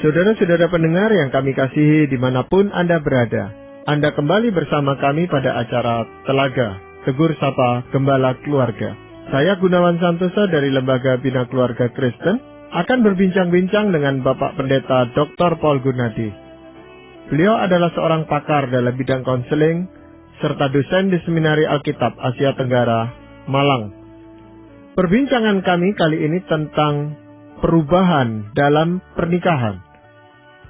Saudara-saudara pendengar yang kami kasihi dimanapun Anda berada, Anda kembali bersama kami pada acara Telaga, Tegur Sapa Gembala Keluarga. Saya Gunawan Santosa dari Lembaga Bina Keluarga Kristen akan berbincang-bincang dengan Bapak Pendeta Dr. Paul Gunadi. Beliau adalah seorang pakar dalam bidang konseling, serta dosen di Seminari Alkitab Asia Tenggara, Malang. Perbincangan kami kali ini tentang perubahan dalam pernikahan.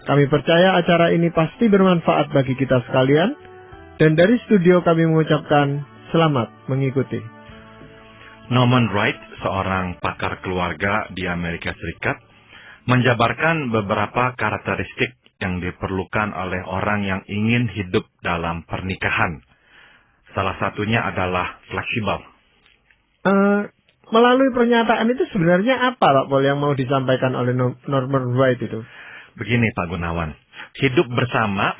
Kami percaya acara ini pasti bermanfaat bagi kita sekalian, dan dari studio kami mengucapkan selamat mengikuti. Norman Wright, seorang pakar keluarga di Amerika Serikat, menjabarkan beberapa karakteristik yang diperlukan oleh orang yang ingin hidup dalam pernikahan. Salah satunya adalah fleksibel. Melalui pernyataan itu sebenarnya apa, Pak Paul, yang mau disampaikan oleh Norman Wright itu? Begini, Pak Gunawan, hidup bersama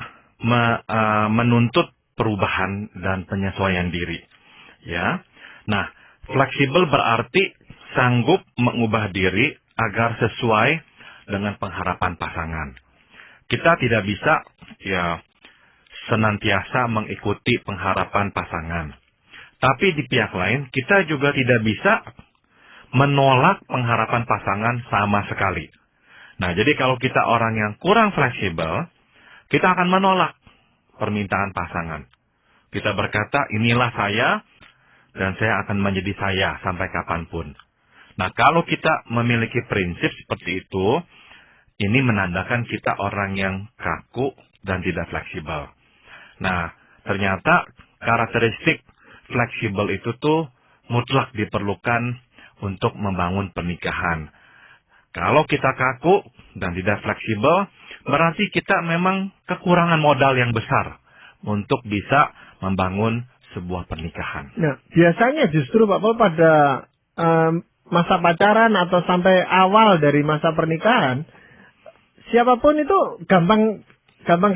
menuntut perubahan dan penyesuaian diri. Ya, nah, fleksibel berarti sanggup mengubah diri agar sesuai dengan pengharapan pasangan. Kita tidak bisa senantiasa mengikuti pengharapan pasangan. Tapi di pihak lain, kita juga tidak bisa menolak pengharapan pasangan sama sekali. Nah, jadi kalau kita orang yang kurang fleksibel, kita akan menolak permintaan pasangan. Kita berkata, inilah saya, dan saya akan menjadi saya sampai kapanpun. Nah, kalau kita memiliki prinsip seperti itu, ini menandakan kita orang yang kaku dan tidak fleksibel. Nah, ternyata karakteristik fleksibel itu tuh mutlak diperlukan untuk membangun pernikahan. Kalau kita kaku dan tidak fleksibel, berarti kita memang kekurangan modal yang besar untuk bisa membangun sebuah pernikahan. Nah, biasanya justru Pak Paul pada masa pacaran atau sampai awal dari masa pernikahan, siapapun itu gampang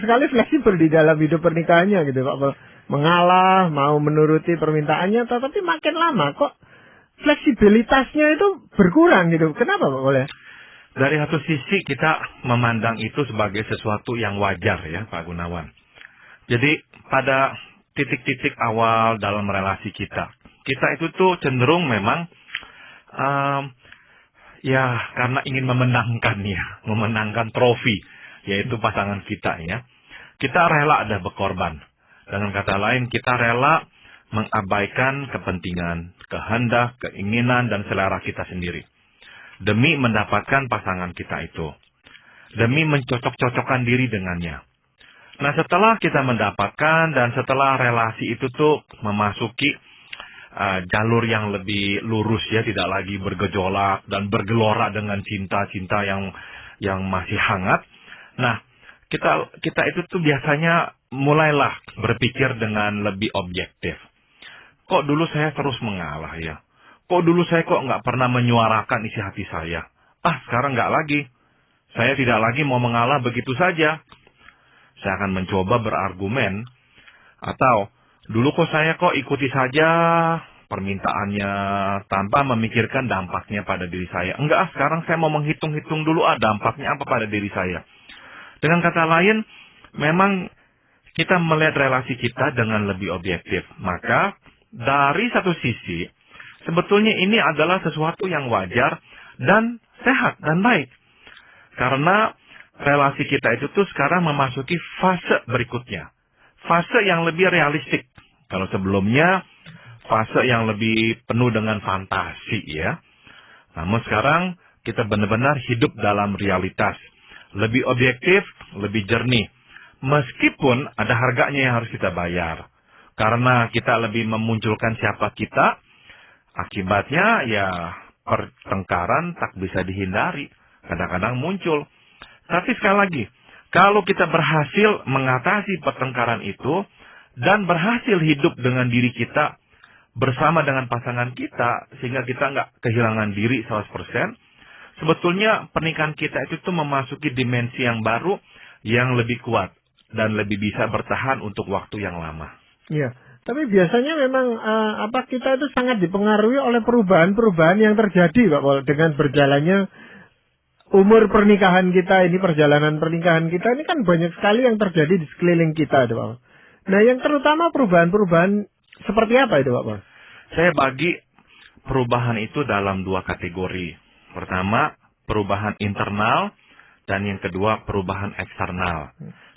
sekali fleksibel di dalam hidup pernikahannya gitu, Pak Paul. Mengalah, mau menuruti permintaannya, tetapi makin lama kok fleksibilitasnya itu berkurang gitu. Kenapa, Pak Paul? Dari satu sisi kita memandang itu sebagai sesuatu yang wajar ya, Pak Gunawan. Jadi pada titik-titik awal dalam relasi kita itu tuh cenderung memang karena ingin memenangkan trofi, yaitu pasangan kita ya. Kita rela ada berkorban. Dengan kata lain, kita rela mengabaikan kepentingan, kehendak, keinginan, dan selera kita sendiri. Demi mendapatkan pasangan kita itu. Demi mencocok-cocokkan diri dengannya. Nah, setelah kita mendapatkan dan setelah relasi itu tuh memasuki jalur yang lebih lurus ya, tidak lagi bergejolak dan bergelora dengan cinta-cinta yang masih hangat. Nah, kita itu tuh biasanya mulailah berpikir dengan lebih objektif. Kok dulu saya terus mengalah ya? Kok dulu saya nggak pernah menyuarakan isi hati saya? Sekarang nggak lagi. Saya tidak lagi mau mengalah begitu saja. Saya akan mencoba berargumen. Atau, dulu saya ikuti saja permintaannya tanpa memikirkan dampaknya pada diri saya. Enggak, sekarang saya mau menghitung-hitung dulu dampaknya apa pada diri saya. Dengan kata lain, memang kita melihat relasi kita dengan lebih objektif. Maka, dari satu sisi, sebetulnya ini adalah sesuatu yang wajar dan sehat dan baik. Karena relasi kita itu tuh sekarang memasuki fase berikutnya. Fase yang lebih realistik. Kalau sebelumnya, fase yang lebih penuh dengan fantasi ya. Namun sekarang kita benar-benar hidup dalam realitas. Lebih objektif, lebih jernih. Meskipun ada harganya yang harus kita bayar. Karena kita lebih memunculkan siapa kita, akibatnya pertengkaran tak bisa dihindari. Kadang-kadang muncul. Tapi sekali lagi, kalau kita berhasil mengatasi pertengkaran itu, dan berhasil hidup dengan diri kita, bersama dengan pasangan kita, sehingga kita nggak kehilangan diri 100%, sebetulnya pernikahan kita itu tuh memasuki dimensi yang baru, yang lebih kuat, dan lebih bisa bertahan untuk waktu yang lama. Iya. Tapi biasanya memang kita itu sangat dipengaruhi oleh perubahan-perubahan yang terjadi, Pak Paul, dengan berjalannya umur pernikahan kita ini, perjalanan pernikahan kita ini kan banyak sekali yang terjadi di sekeliling kita itu Pak Paul. Nah yang terutama perubahan-perubahan seperti apa itu Pak Paul? Saya bagi perubahan itu dalam dua kategori. Pertama, perubahan internal, dan yang kedua, perubahan eksternal.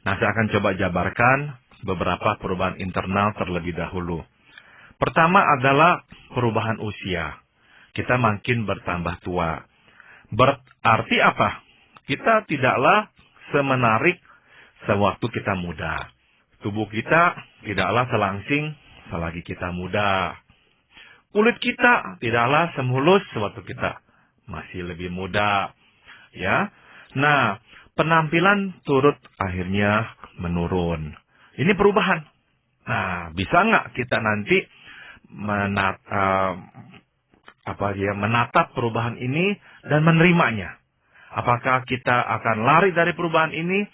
Nah, saya akan coba jabarkan beberapa perubahan internal terlebih dahulu. Pertama adalah perubahan usia. Kita makin bertambah tua. Berarti apa? Kita tidaklah semenarik sewaktu kita muda. Tubuh kita tidaklah selangsing selagi kita muda. Kulit kita tidaklah semulus sewaktu kita masih lebih muda. Ya. Nah, penampilan turut akhirnya menurun. Ini perubahan. Nah, bisa nggak kita nanti menatap perubahan ini dan menerimanya? Apakah kita akan lari dari perubahan ini,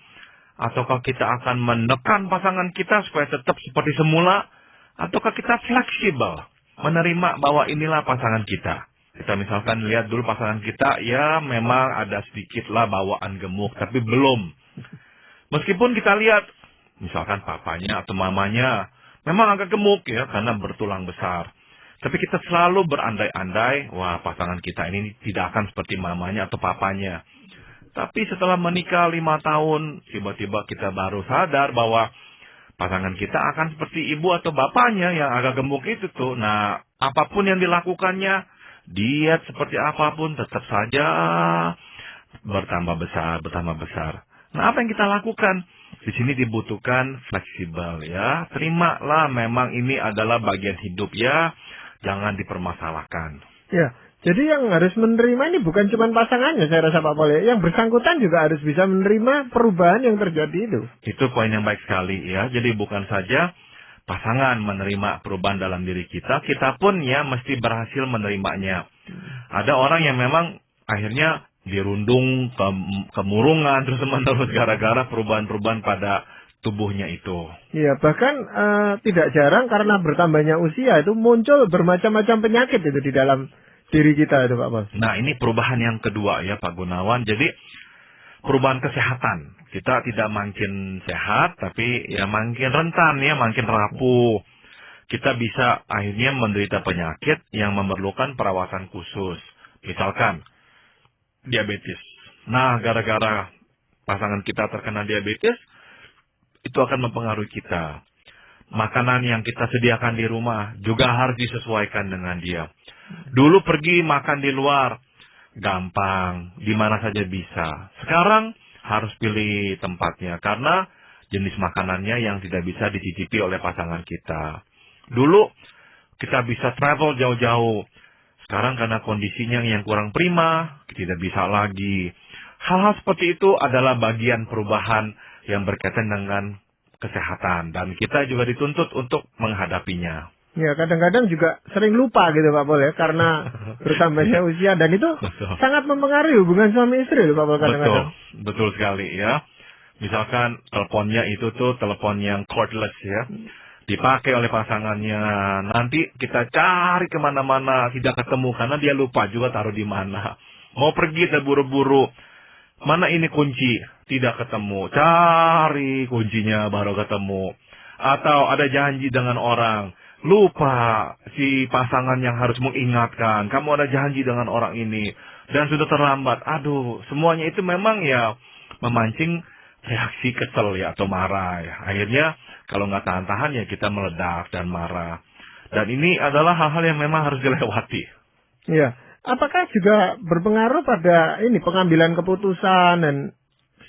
ataukah kita akan menekan pasangan kita supaya tetap seperti semula, ataukah kita fleksibel menerima bahwa inilah pasangan kita? Kita misalkan lihat dulu pasangan kita, ya memang ada sedikitlah bawaan gemuk, tapi belum. Meskipun kita lihat, misalkan papanya atau mamanya, memang agak gemuk ya, karena bertulang besar. Tapi kita selalu berandai-andai, wah pasangan kita ini tidak akan seperti mamanya atau papanya. Tapi setelah menikah 5 tahun, tiba-tiba kita baru sadar bahwa pasangan kita akan seperti ibu atau bapaknya yang agak gemuk itu tuh. Nah, apapun yang dilakukannya, diet seperti apapun tetap saja bertambah besar. Nah, apa yang kita lakukan? Di sini dibutuhkan fleksibel ya. Terimalah memang ini adalah bagian hidup ya. Jangan dipermasalahkan. Ya, jadi yang harus menerima ini bukan cuma pasangannya, saya rasa Pak Paul ya. Yang bersangkutan juga harus bisa menerima perubahan yang terjadi itu. Itu poin yang baik sekali ya. Jadi bukan saja pasangan menerima perubahan dalam diri kita, kita pun ya mesti berhasil menerimanya. Ada orang yang memang akhirnya dirundung kemurungan terus-menerus gara-gara perubahan-perubahan pada tubuhnya itu. Iya, bahkan tidak jarang karena bertambahnya usia itu muncul bermacam-macam penyakit itu di dalam diri kita itu Pak Paul. Nah, ini perubahan yang kedua ya Pak Gunawan. Jadi perubahan kesehatan. Kita tidak makin sehat, tapi ya makin rentan ya, makin rapuh. Kita bisa akhirnya menderita penyakit yang memerlukan perawatan khusus. Misalkan diabetes. Nah, gara-gara pasangan kita terkena diabetes, itu akan mempengaruhi kita. Makanan yang kita sediakan di rumah juga harus disesuaikan dengan dia. Dulu pergi makan di luar, gampang, di mana saja bisa. Sekarang harus pilih tempatnya, karena jenis makanannya yang tidak bisa dicicipi oleh pasangan kita. Dulu kita bisa travel jauh-jauh. Sekarang karena kondisinya yang kurang prima, tidak bisa lagi. Hal-hal seperti itu adalah bagian perubahan yang berkaitan dengan kesehatan. Dan kita juga dituntut untuk menghadapinya. Ya, kadang-kadang juga sering lupa gitu Pak Paul ya, karena bertambahnya usia. Dan itu sangat mempengaruhi hubungan suami istri loh Pak Paul kadang-kadang. Betul sekali ya. Misalkan teleponnya itu tuh telepon yang cordless ya. Dipakai oleh pasangannya. Nanti kita cari kemana-mana, tidak ketemu. Karena dia lupa juga taruh di mana. Mau pergi terburu-buru. Mana ini kunci? Tidak ketemu. Cari kuncinya baru ketemu. Atau ada janji dengan orang. Lupa si pasangan yang harus mengingatkan. Kamu ada janji dengan orang ini. Dan sudah terlambat. Aduh, semuanya itu memang ya memancing reaksi kesel ya atau marah ya. Akhirnya kalau nggak tahan-tahan ya kita meledak dan marah. Dan ini adalah hal-hal yang memang harus dilewati. Iya. Apakah juga berpengaruh pada ini pengambilan keputusan dan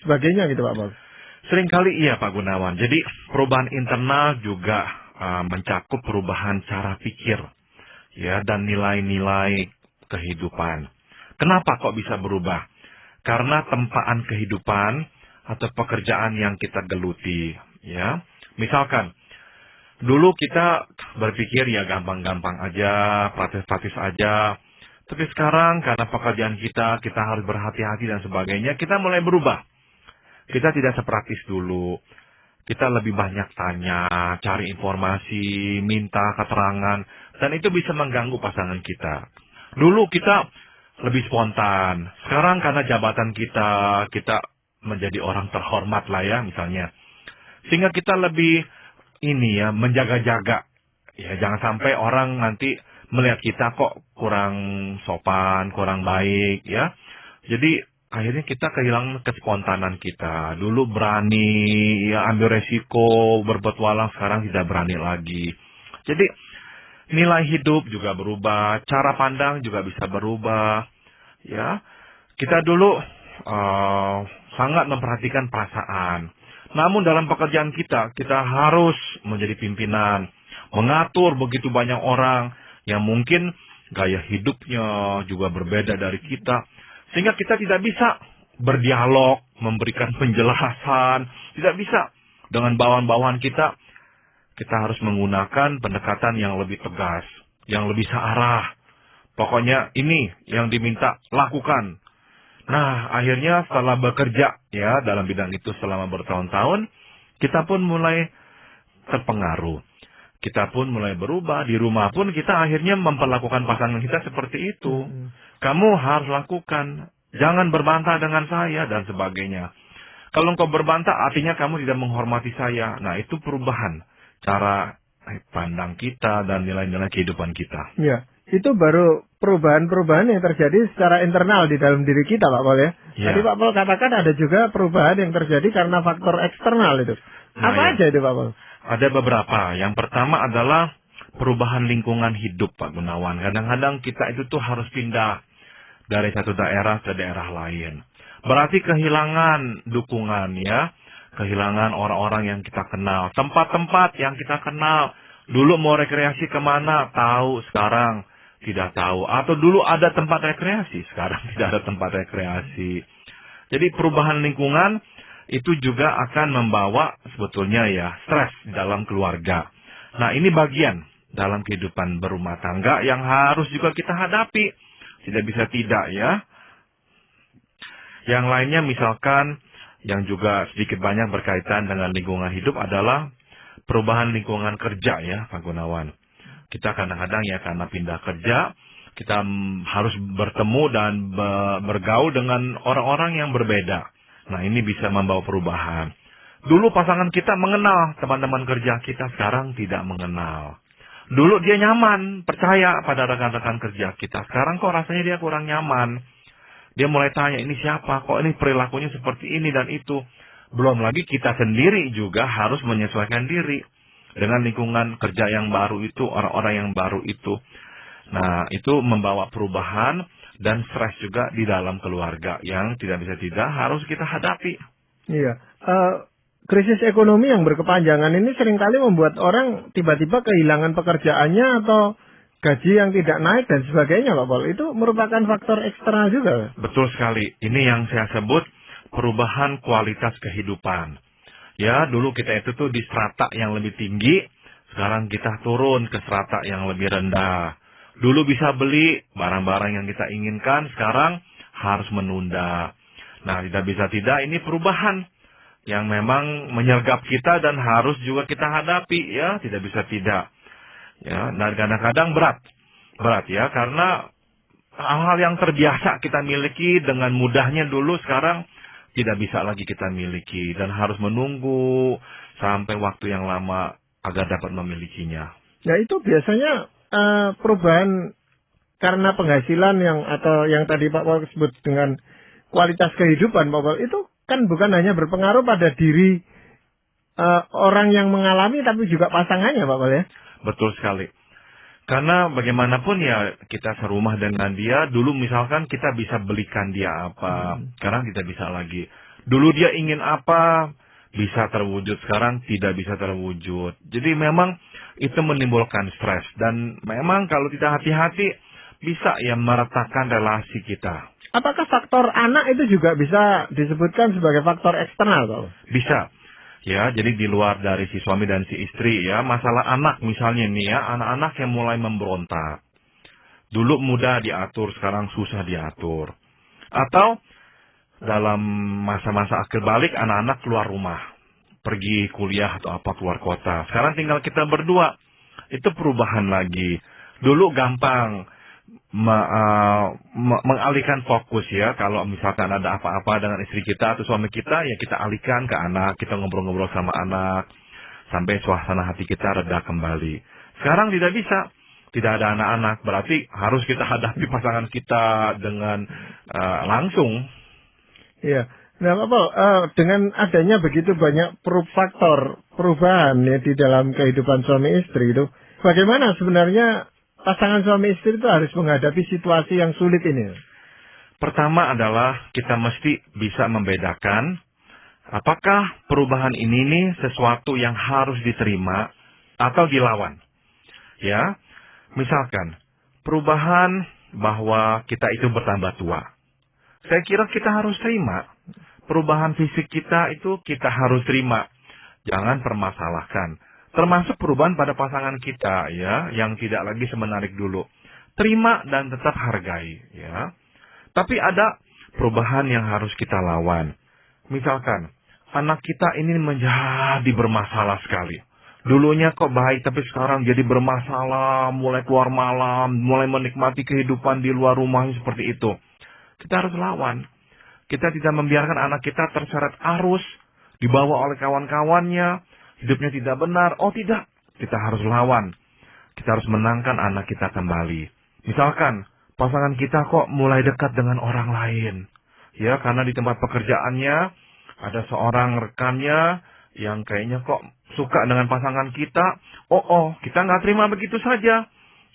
sebagainya gitu Pak Paul? Seringkali iya Pak Gunawan. Jadi perubahan internal juga mencakup perubahan cara pikir ya dan nilai-nilai kehidupan. Kenapa kok bisa berubah? Karena tempaan kehidupan atau pekerjaan yang kita geluti ya. Misalkan dulu kita berpikir ya gampang-gampang aja, praktis-praktis aja. Tapi sekarang karena pekerjaan kita harus berhati-hati dan sebagainya, kita mulai berubah. Kita tidak sepraktis dulu. Kita lebih banyak tanya, cari informasi, minta keterangan. Dan itu bisa mengganggu pasangan kita. Dulu kita lebih spontan. Sekarang karena jabatan kita menjadi orang terhormat lah ya misalnya. Sehingga kita lebih menjaga-jaga. Ya, jangan sampai orang nanti melihat kita kok kurang sopan, kurang baik ya. Jadi akhirnya kita kehilangan kespontanan kita. Dulu berani ya ambil resiko, berpetualang, sekarang tidak berani lagi. Jadi nilai hidup juga berubah, cara pandang juga bisa berubah. Ya, kita dulu sangat memperhatikan perasaan. Namun dalam pekerjaan kita harus menjadi pimpinan, mengatur begitu banyak orang yang mungkin gaya hidupnya juga berbeda dari kita. Sehingga kita tidak bisa berdialog, memberikan penjelasan, tidak bisa. Dengan bawahan-bawahan kita harus menggunakan pendekatan yang lebih tegas, yang lebih searah. Pokoknya ini yang diminta, lakukan. Nah, akhirnya setelah bekerja ya dalam bidang itu selama bertahun-tahun, kita pun mulai terpengaruh. Kita pun mulai berubah. Di rumah pun kita akhirnya memperlakukan pasangan kita seperti itu. Kamu harus lakukan. Jangan berbantah dengan saya dan sebagainya. Kalau engkau berbantah artinya kamu tidak menghormati saya. Nah, itu perubahan cara pandang kita dan nilai-nilai kehidupan kita. Ya, itu baru perubahan-perubahan yang terjadi secara internal di dalam diri kita, Pak Paul ya. Ya. Tadi Pak Paul katakan ada juga perubahan yang terjadi karena faktor eksternal itu. Nah, Apa aja itu Pak Paul? Ada beberapa. Yang pertama adalah perubahan lingkungan hidup, Pak Gunawan. Kadang-kadang kita itu tuh harus pindah dari satu daerah ke daerah lain. Berarti kehilangan dukungan ya. Kehilangan orang-orang yang kita kenal. Tempat-tempat yang kita kenal. Dulu mau rekreasi kemana? Tahu, sekarang tidak tahu. Atau dulu ada tempat rekreasi, sekarang tidak ada tempat rekreasi. Jadi perubahan lingkungan itu juga akan membawa sebetulnya ya stres dalam keluarga. Nah, ini bagian dalam kehidupan berumah tangga yang harus juga kita hadapi. Tidak bisa tidak ya. Yang lainnya misalkan yang juga sedikit banyak berkaitan dengan lingkungan hidup adalah perubahan lingkungan kerja ya Pak Gunawan. Kita kadang-kadang ya karena pindah kerja, kita harus bertemu dan bergaul dengan orang-orang yang berbeda. Nah, ini bisa membawa perubahan. Dulu pasangan kita mengenal teman-teman kerja kita, sekarang tidak mengenal. Dulu dia nyaman, percaya pada rekan-rekan kerja kita. Sekarang kok rasanya dia kurang nyaman. Dia mulai tanya, ini siapa? Kok ini perilakunya seperti ini dan itu? Belum lagi kita sendiri juga harus menyesuaikan diri dengan lingkungan kerja yang baru itu, orang-orang yang baru itu. Nah, itu membawa perubahan dan stres juga di dalam keluarga yang tidak bisa tidak harus kita hadapi. Iya. Krisis ekonomi yang berkepanjangan ini seringkali membuat orang tiba-tiba kehilangan pekerjaannya atau gaji yang tidak naik dan sebagainya, Pak Paul. Itu merupakan faktor eksternal juga. Betul sekali. Ini yang saya sebut perubahan kualitas kehidupan. Ya, dulu kita itu tuh di strata yang lebih tinggi, sekarang kita turun ke strata yang lebih rendah. Dulu bisa beli barang-barang yang kita inginkan, sekarang harus menunda. Nah, tidak bisa tidak, ini perubahan yang memang menyergap kita dan harus juga kita hadapi, ya, tidak bisa tidak. Ya, dan kadang-kadang berat ya, karena hal-hal yang terbiasa kita miliki dengan mudahnya dulu, sekarang tidak bisa lagi kita miliki dan harus menunggu sampai waktu yang lama agar dapat memilikinya. Ya, itu biasanya perubahan karena penghasilan atau yang tadi Pak Paul sebut dengan kualitas kehidupan, Pak Paul, itu kan bukan hanya berpengaruh pada diri orang yang mengalami, tapi juga pasangannya, Pak Paul ya. Betul sekali. Karena bagaimanapun ya kita serumah dengan dia. Dulu misalkan kita bisa belikan dia apa, sekarang tidak bisa lagi. Dulu dia ingin apa, bisa terwujud, sekarang tidak bisa terwujud. Jadi memang itu menimbulkan stres. Dan memang kalau tidak hati-hati, bisa ya meretakkan relasi kita. Apakah faktor anak itu juga bisa disebutkan sebagai faktor eksternal, Pak? Bisa. Ya, jadi di luar dari si suami dan si istri ya, masalah anak misalnya nih ya, anak-anak yang mulai memberontak. Dulu mudah diatur, sekarang susah diatur. Atau dalam masa-masa akhir balik, anak-anak keluar rumah. Pergi kuliah atau apa keluar kota. Sekarang tinggal kita berdua. Itu perubahan lagi. Dulu gampang mengalihkan fokus ya. Kalau misalkan ada apa-apa dengan istri kita atau suami kita, ya kita alihkan ke anak, kita ngobrol-ngobrol sama anak sampai suasana hati kita reda kembali. Sekarang tidak bisa, tidak ada anak-anak, berarti harus kita hadapi pasangan kita dengan langsung. Iya. Nah, Pak, dengan adanya begitu banyak faktor perubahan ya di dalam kehidupan suami istri itu, bagaimana sebenarnya pasangan suami istri itu harus menghadapi situasi yang sulit ini? Pertama adalah kita mesti bisa membedakan apakah perubahan ini nih sesuatu yang harus diterima atau dilawan. Ya, misalkan perubahan bahwa kita itu bertambah tua. Saya kira kita harus terima. Perubahan fisik kita itu kita harus terima. Jangan permasalahkan. Termasuk perubahan pada pasangan kita ya, yang tidak lagi semenarik dulu. Terima dan tetap hargai ya. Tapi ada perubahan yang harus kita lawan. Misalkan anak kita ini menjadi bermasalah sekali. Dulunya kok baik, tapi sekarang jadi bermasalah, mulai keluar malam, mulai menikmati kehidupan di luar rumah seperti itu. Kita harus lawan. Kita tidak membiarkan anak kita terseret arus, dibawa oleh kawan-kawannya, hidupnya tidak benar. Oh tidak, kita harus lawan. Kita harus menangkan anak kita kembali. Misalkan, pasangan kita kok mulai dekat dengan orang lain. Ya, karena di tempat pekerjaannya, ada seorang rekannya yang kayaknya kok suka dengan pasangan kita. Kita nggak terima begitu saja.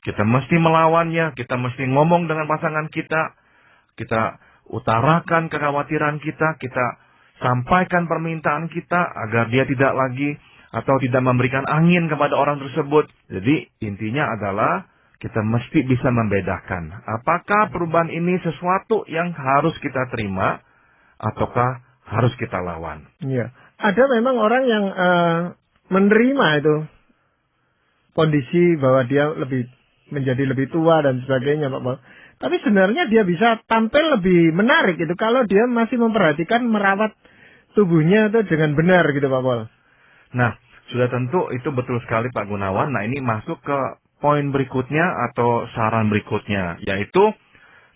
Kita mesti melawannya, kita mesti ngomong dengan pasangan kita. Kita utarakan kekhawatiran kita, kita sampaikan permintaan kita agar dia tidak lagi atau tidak memberikan angin kepada orang tersebut. Jadi intinya adalah kita mesti bisa membedakan apakah perubahan ini sesuatu yang harus kita terima ataukah harus kita lawan. Iya. Ada memang orang yang menerima itu kondisi bahwa dia menjadi lebih tua dan sebagainya, Pak Paul. Tapi sebenarnya dia bisa tampil lebih menarik gitu kalau dia masih memperhatikan merawat tubuhnya itu dengan benar gitu, Pak Paul. Nah, sudah tentu itu betul sekali Pak Gunawan. Nah, ini masuk ke poin berikutnya atau saran berikutnya, yaitu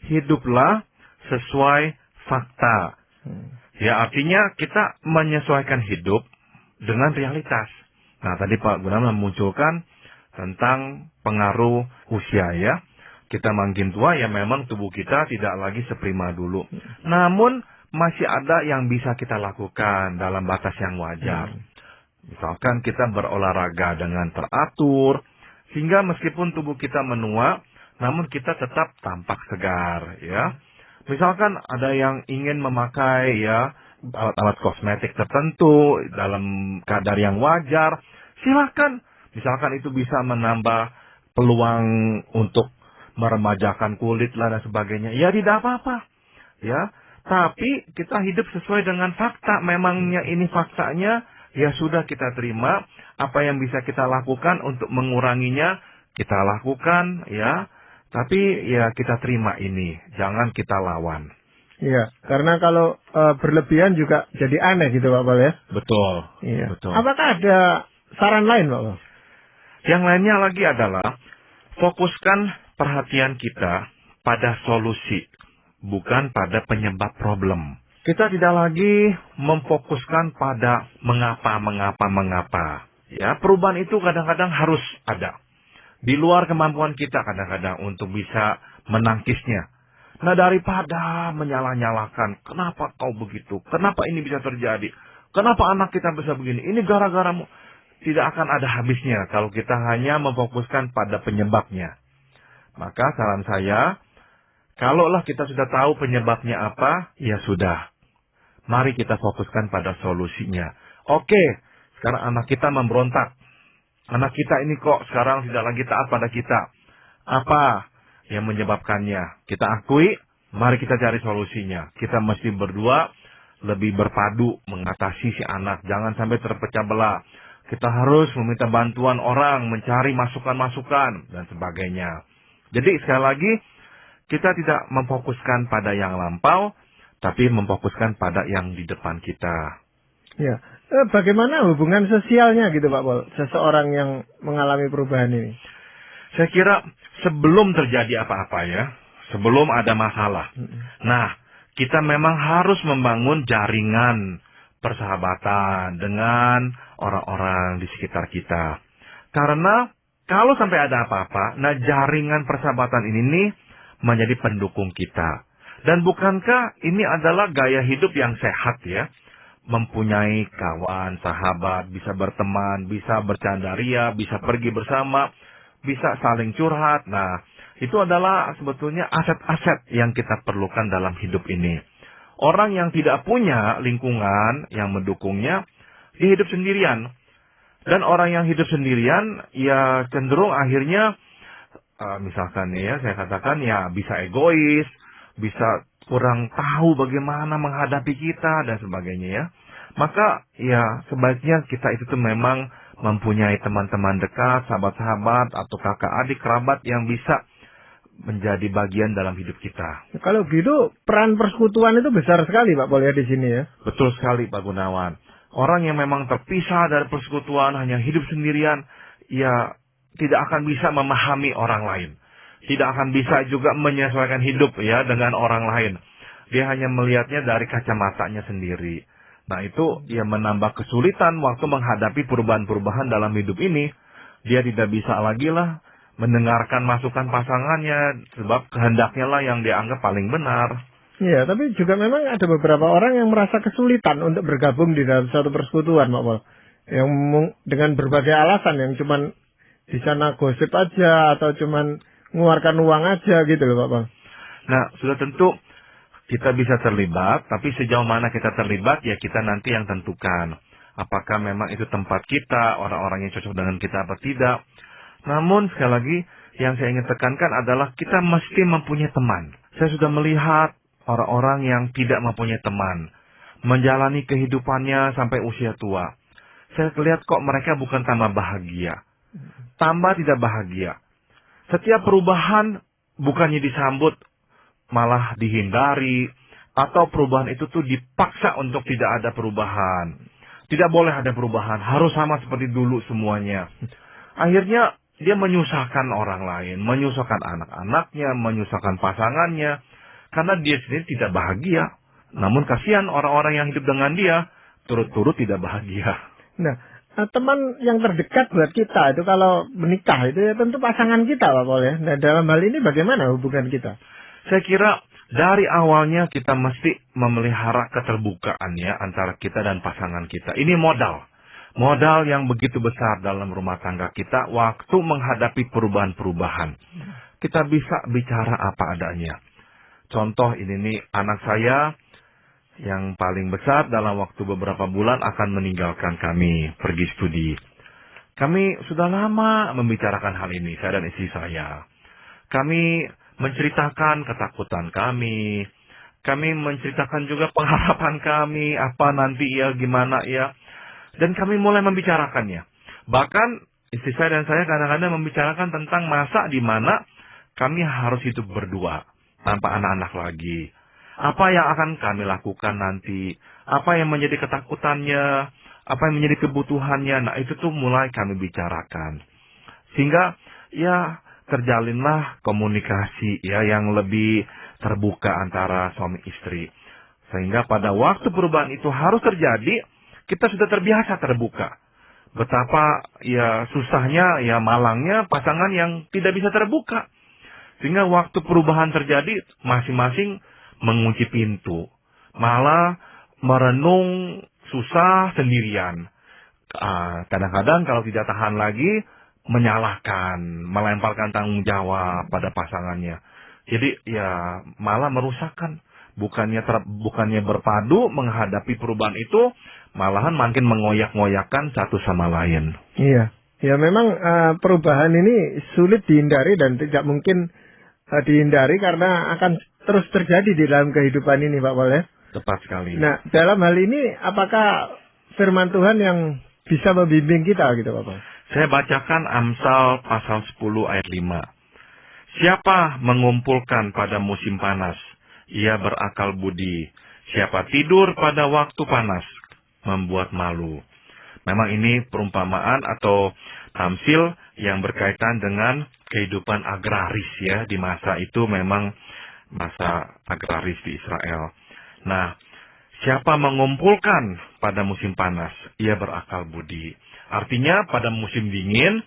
hiduplah sesuai fakta. Ya, artinya kita menyesuaikan hidup dengan realitas. Nah, tadi Pak Gunawan memunculkan tentang pengaruh usia ya. Kita makin tua ya memang tubuh kita tidak lagi seprima dulu. Namun masih ada yang bisa kita lakukan dalam batas yang wajar. Misalkan kita berolahraga dengan teratur, sehingga meskipun tubuh kita menua, namun kita tetap tampak segar ya. Misalkan ada yang ingin memakai ya alat-alat kosmetik tertentu dalam kadar yang wajar, silakan. Misalkan itu bisa menambah peluang untuk meremajakan kulit lah dan sebagainya. Ya tidak apa-apa. Ya, tapi kita hidup sesuai dengan fakta. Memangnya ini faktanya, ya sudah kita terima. Apa yang bisa kita lakukan untuk menguranginya, kita lakukan ya. Tapi ya kita terima ini, jangan kita lawan. Iya, karena kalau berlebihan juga jadi aneh gitu Pak Paul ya. Betul. Iya. Betul. Apakah ada saran lain Pak Paul? Yang lainnya lagi adalah fokuskan perhatian kita pada solusi, bukan pada penyebab problem. Kita tidak lagi memfokuskan pada mengapa. Ya, perubahan itu kadang-kadang harus ada. Di luar kemampuan kita kadang-kadang untuk bisa menangkisnya. Nah, daripada menyalah-nyalahkan, kenapa kau begitu? Kenapa ini bisa terjadi? Kenapa anak kita bisa begini? Ini gara-garamu. Tidak akan ada habisnya kalau kita hanya memfokuskan pada penyebabnya. Maka saran saya, kalaulah kita sudah tahu penyebabnya apa, ya sudah. Mari kita fokuskan pada solusinya. Oke, sekarang anak kita memberontak. Anak kita ini kok sekarang tidak lagi taat pada kita. Apa yang menyebabkannya? Kita akui, mari kita cari solusinya. Kita mesti berdua lebih berpadu mengatasi si anak. Jangan sampai terpecah belah. Kita harus meminta bantuan orang, mencari masukan-masukan, dan sebagainya. Jadi sekali lagi, kita tidak memfokuskan pada yang lampau, tapi memfokuskan pada yang di depan kita. Ya, bagaimana hubungan sosialnya gitu Pak Paul, seseorang yang mengalami perubahan ini? Saya kira sebelum terjadi apa-apa ya, sebelum ada masalah. Nah, kita memang harus membangun jaringan persahabatan dengan orang-orang di sekitar kita. Karena kalau sampai ada apa-apa, nah jaringan persahabatan ini nih menjadi pendukung kita. Dan bukankah ini adalah gaya hidup yang sehat ya? Mempunyai kawan, sahabat, bisa berteman, bisa bercanda ria, bisa pergi bersama, bisa saling curhat. Nah, itu adalah sebetulnya aset-aset yang kita perlukan dalam hidup ini. Orang yang tidak punya lingkungan yang mendukungnya, dia hidup sendirian. Dan orang yang hidup sendirian, ya cenderung akhirnya, misalkan ya, saya katakan ya bisa egois, bisa kurang tahu bagaimana menghadapi kita, dan sebagainya ya. Maka ya sebaiknya kita itu tuh memang mempunyai teman-teman dekat, sahabat-sahabat, atau kakak adik, kerabat yang bisa menjadi bagian dalam hidup kita. Kalau gitu, peran persekutuan itu besar sekali Pak Pol ya di sini ya. Betul sekali Pak Gunawan. Orang yang memang terpisah dari persekutuan, hanya hidup sendirian, ya tidak akan bisa memahami orang lain. Tidak akan bisa juga menyesuaikan hidup ya dengan orang lain. Dia hanya melihatnya dari kacamatanya sendiri. Nah itu ya menambah kesulitan waktu menghadapi perubahan-perubahan dalam hidup ini. Dia tidak bisa lagi lah mendengarkan masukan pasangannya, sebab kehendaknya lah yang dianggap paling benar. Iya, tapi juga memang ada beberapa orang yang merasa kesulitan untuk bergabung di dalam satu persekutuan, Pak Pol. Yang dengan berbagai alasan, yang cuman di sana gosip aja, atau cuman mengeluarkan uang aja gitu loh, Pak Pol. Nah, sudah tentu kita bisa terlibat, tapi sejauh mana kita terlibat, ya kita nanti yang tentukan. Apakah memang itu tempat kita, orang-orang yang cocok dengan kita apa tidak. Namun sekali lagi yang saya ingin tekankan adalah kita mesti mempunyai teman. Saya sudah melihat orang-orang yang tidak mempunyai teman, menjalani kehidupannya sampai usia tua. Saya lihat kok mereka bukan tambah bahagia, tambah tidak bahagia. Setiap perubahan bukannya disambut, malah dihindari, atau perubahan itu tuh dipaksa untuk tidak ada perubahan. Tidak boleh ada perubahan, harus sama seperti dulu semuanya. Akhirnya dia menyusahkan orang lain, menyusahkan anak-anaknya, menyusahkan pasangannya, karena dia sendiri tidak bahagia. Namun kasihan orang-orang yang hidup dengan dia, turut-turut tidak bahagia. Nah, teman yang terdekat buat kita itu kalau menikah itu ya tentu pasangan kita Pak Pol ya. Nah, dalam hal ini bagaimana hubungan kita? Saya kira dari awalnya kita mesti memelihara keterbukaan ya antara kita dan pasangan kita. Ini modal. Modal yang begitu besar dalam rumah tangga kita waktu menghadapi perubahan-perubahan. Kita bisa bicara apa adanya. Contoh ini nih, anak saya yang paling besar dalam waktu beberapa bulan akan meninggalkan kami, pergi studi. Kami sudah lama membicarakan hal ini, saya dan istri saya. Kami menceritakan ketakutan kami. Kami menceritakan juga pengharapan kami, apa nanti ya, gimana ya. Dan kami mulai membicarakannya. Bahkan istri saya dan saya kadang-kadang membicarakan tentang masa di mana kami harus hidup berdua, tanpa anak-anak lagi. Apa yang akan kami lakukan nanti? Apa yang menjadi ketakutannya? Apa yang menjadi kebutuhannya? Nah itu tuh mulai kami bicarakan. Sehingga ya terjalinlah komunikasi ya yang lebih terbuka antara suami istri. Sehingga pada waktu perubahan itu harus terjadi, kita sudah terbiasa terbuka. Betapa ya susahnya, ya malangnya pasangan yang tidak bisa terbuka. Sehingga waktu perubahan terjadi, masing-masing mengunci pintu. Malah merenung susah sendirian. Kadang-kadang kalau tidak tahan lagi, menyalahkan, melemparkan tanggung jawab pada pasangannya. Jadi ya malah merusakkan. Bukannya berpadu menghadapi perubahan itu, malahan makin mengoyak-ngoyakkan satu sama lain. Iya, ya memang perubahan ini sulit dihindari dan tidak mungkin dihindari karena akan terus terjadi di dalam kehidupan ini Pak Pol ya. Tepat sekali. Nah, dalam hal ini apakah firman Tuhan yang bisa membimbing kita gitu Pak Pol? Saya bacakan Amsal pasal 10 ayat 5. Siapa mengumpulkan pada musim panas? Ia berakal budi. Siapa tidur pada waktu panas? Membuat malu. Memang ini perumpamaan atau tamsil yang berkaitan dengan kehidupan agraris ya. Di masa itu memang masa agraris di Israel. Nah, siapa mengumpulkan pada musim panas, ia berakal budi. Artinya pada musim dingin,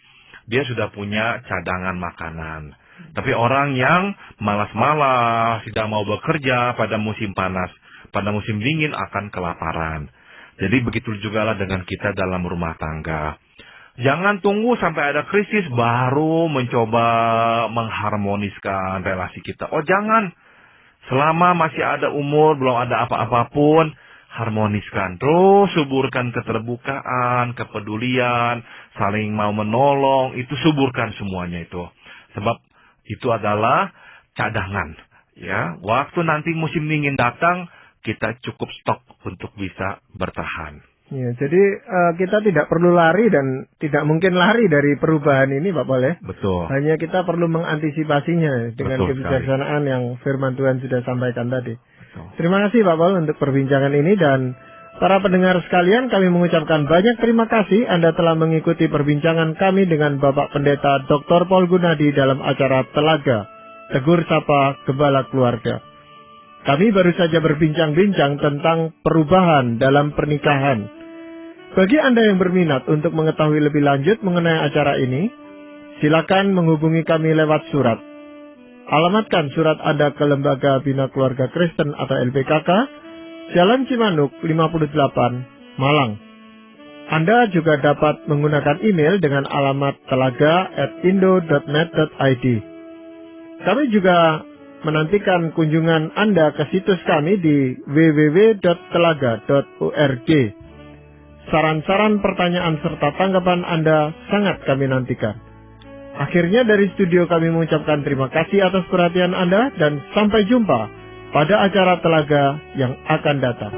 dia sudah punya cadangan makanan. Tapi orang yang malas-malas, tidak mau bekerja pada musim panas, pada musim dingin akan kelaparan. Jadi begitu juga lah dengan kita dalam rumah tangga. Jangan tunggu sampai ada krisis baru mencoba mengharmoniskan relasi kita. Oh jangan. Selama masih ada umur, belum ada apa-apapun, harmoniskan. Terus suburkan keterbukaan, kepedulian, saling mau menolong, itu suburkan semuanya itu. Sebab itu adalah cadangan. Ya, waktu nanti musim dingin datang, kita cukup stok untuk bisa bertahan. Ya, jadi kita tidak perlu lari dan tidak mungkin lari dari perubahan ini, Pak Paul ya. Betul. Hanya kita perlu mengantisipasinya dengan Betul kebijaksanaan yang firman Tuhan sudah sampaikan tadi. Betul. Terima kasih Pak Paul untuk perbincangan ini, dan para pendengar sekalian, kami mengucapkan banyak terima kasih Anda telah mengikuti perbincangan kami dengan Bapak Pendeta Dr. Paul Gunadi dalam acara Telaga, Tegur Sapa Gembala Keluarga. Kami baru saja berbincang-bincang tentang perubahan dalam pernikahan. Bagi Anda yang berminat untuk mengetahui lebih lanjut mengenai acara ini, silakan menghubungi kami lewat surat. Alamatkan surat Anda ke Lembaga Bina Keluarga Kristen atau LBKK, Jalan Cimanuk 58, Malang. Anda juga dapat menggunakan email dengan alamat telaga@indo.net.id. Kami juga menantikan kunjungan Anda ke situs kami di www.telaga.org. Saran-saran, pertanyaan, serta tanggapan Anda sangat kami nantikan. Akhirnya dari studio kami mengucapkan terima kasih atas perhatian Anda dan sampai jumpa pada acara Telaga yang akan datang.